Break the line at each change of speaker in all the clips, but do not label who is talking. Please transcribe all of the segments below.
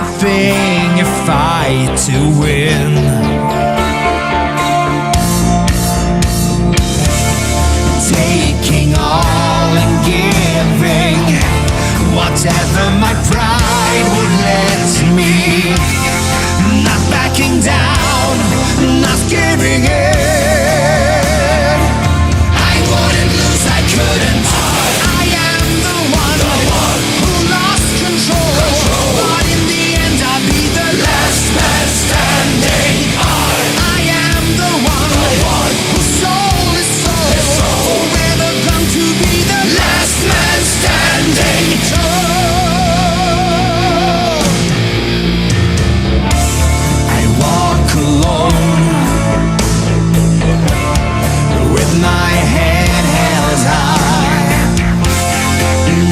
everything you fight to win. Taking all and giving whatever my pride would let me. Not backing down, not giving in. I wouldn't lose, I couldn't. I am the one who lost control. But in the end I'll be the last man standing. I am the one whose soul is sold. Forever come to be the last man standing. I walk alone with my head held high.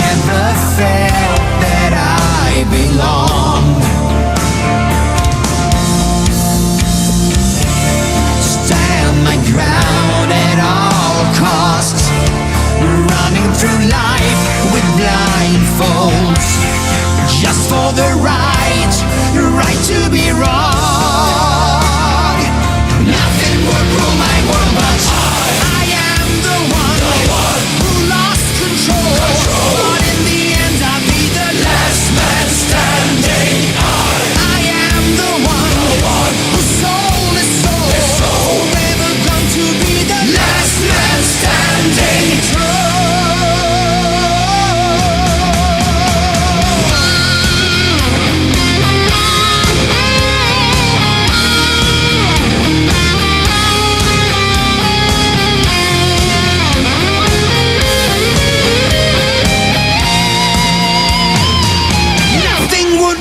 Never felt that I belonged. Stand my ground at all costs, running through life with blindfolds, just for the right to be wrong. Nothing would rule my world but I am the one who lost control. But in the end I'll be the last man standing. I am the one whose soul is sold. Forever come to be the last man standing.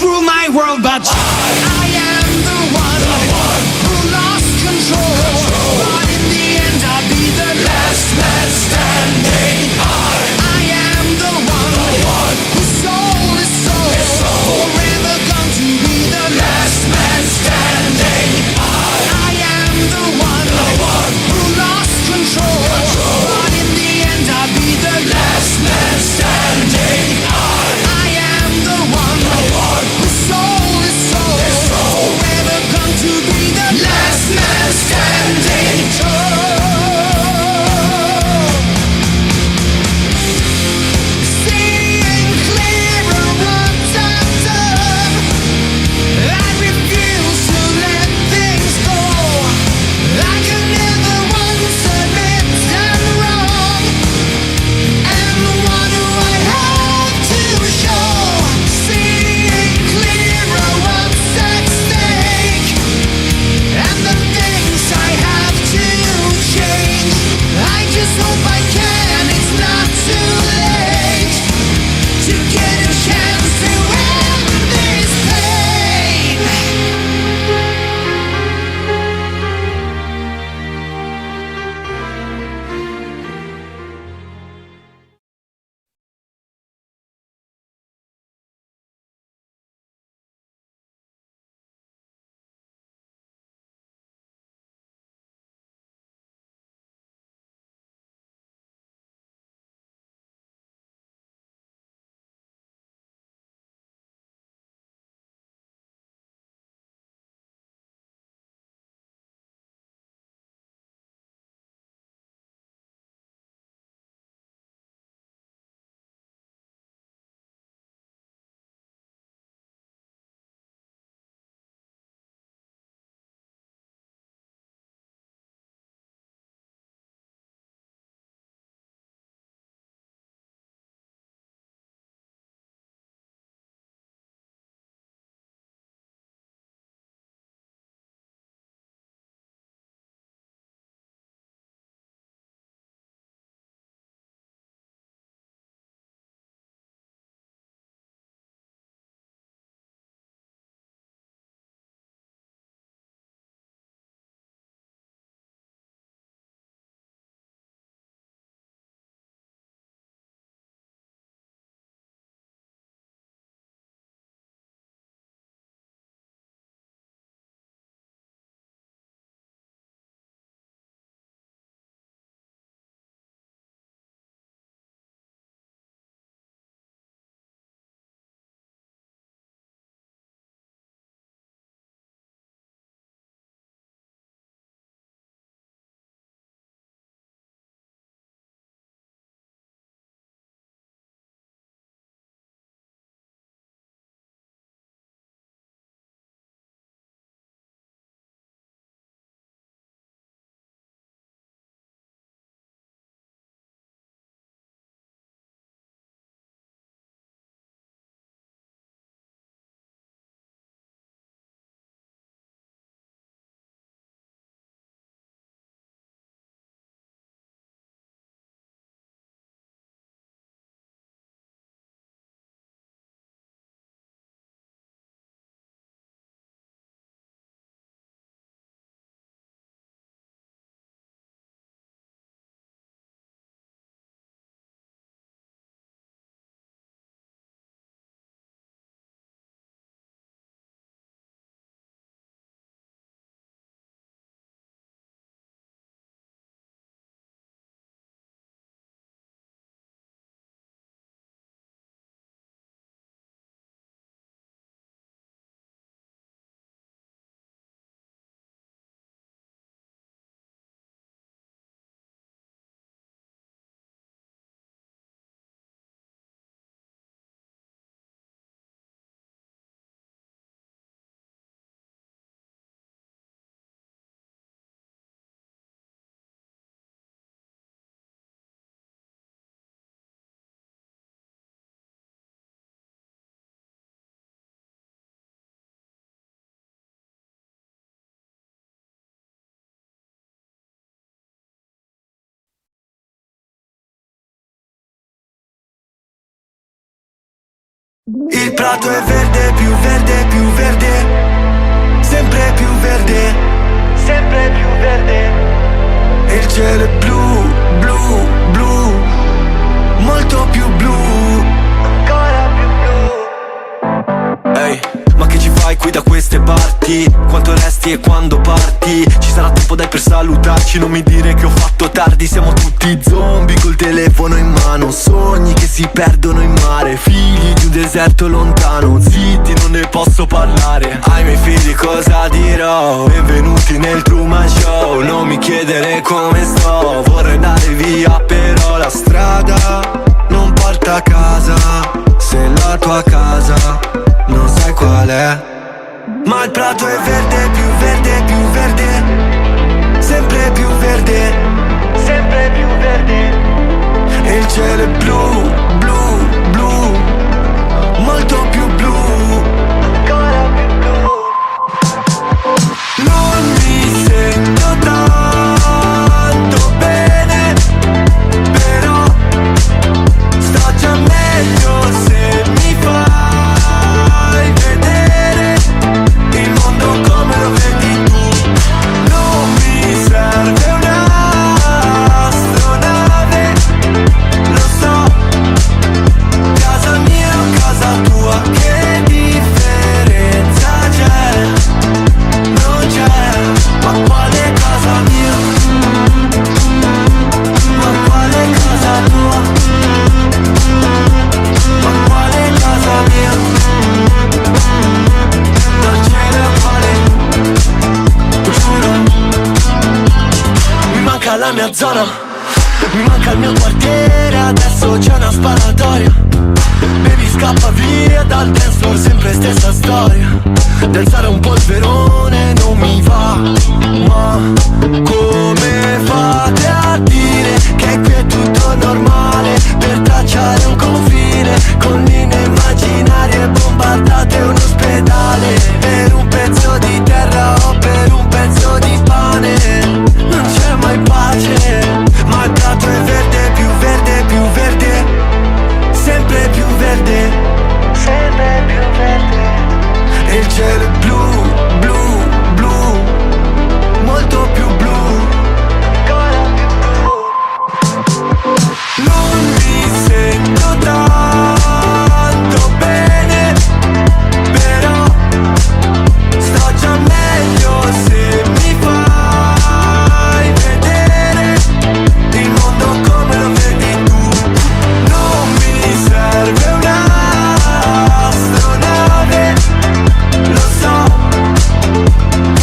Rule my world, but I am the one who lost control. But in the end I'll be the last man standing. I am the one whose soul is sold. Forever come to be the last man standing. I am the one who lost control. But in the end I'll be the last man standing. I am the one whose soul is sold.
Il prato è verde, più verde, più verde, sempre più verde, sempre più verde. E il cielo è blu, blu, blu, molto più blu, ancora più blu. Ehi, ma che ci fai qui da queste parti? Quanto resti e quando parti? Ci sarà tempo dai per salutarci, non mi dire che ho fatto tardi. Siamo tutti zombie col telefono in mano, sogni che si perdono in mare, figli di un deserto lontano. Zitti, non ne posso parlare, ai miei figli cosa dirò? Benvenuti nel Truman Show, non mi chiedere come sto. Vorrei andare via però la strada non porta a casa. Se la tua casa non sai qual è, ma il prato è verde, più verde, più verde, sempre più verde, sempre più verde. E il cielo è blu, blu, blu, molto più blu, ancora più blu. Non mi sento tanto bene, però sto già meglio se mi fai vedere il mondo come lo vedi tu. Non mi serve un'astronave, lo so, casa mia o casa tua, che differenza c'è? Non c'è, ma quale casa mia? Ma quale casa tua? Ma quale casa mia? Non ce ne vuole, giuro. Mi manca la mia zona, mi manca il mio quartiere, adesso c'è una sparatoria. Baby scappa via dal dance floor, sempre stessa storia. Danzare un polverone non mi va, ma come fate a dire che qui è tutto normale? Per tracciare un confine con linee immaginarie, bombardate un ospedale per un pezzo di terra o per un pezzo di pane. Non c'è mai pace, ma il prato è verde, più verde, più verde, sempre più verde, sempre più verde. E il cielo è blu,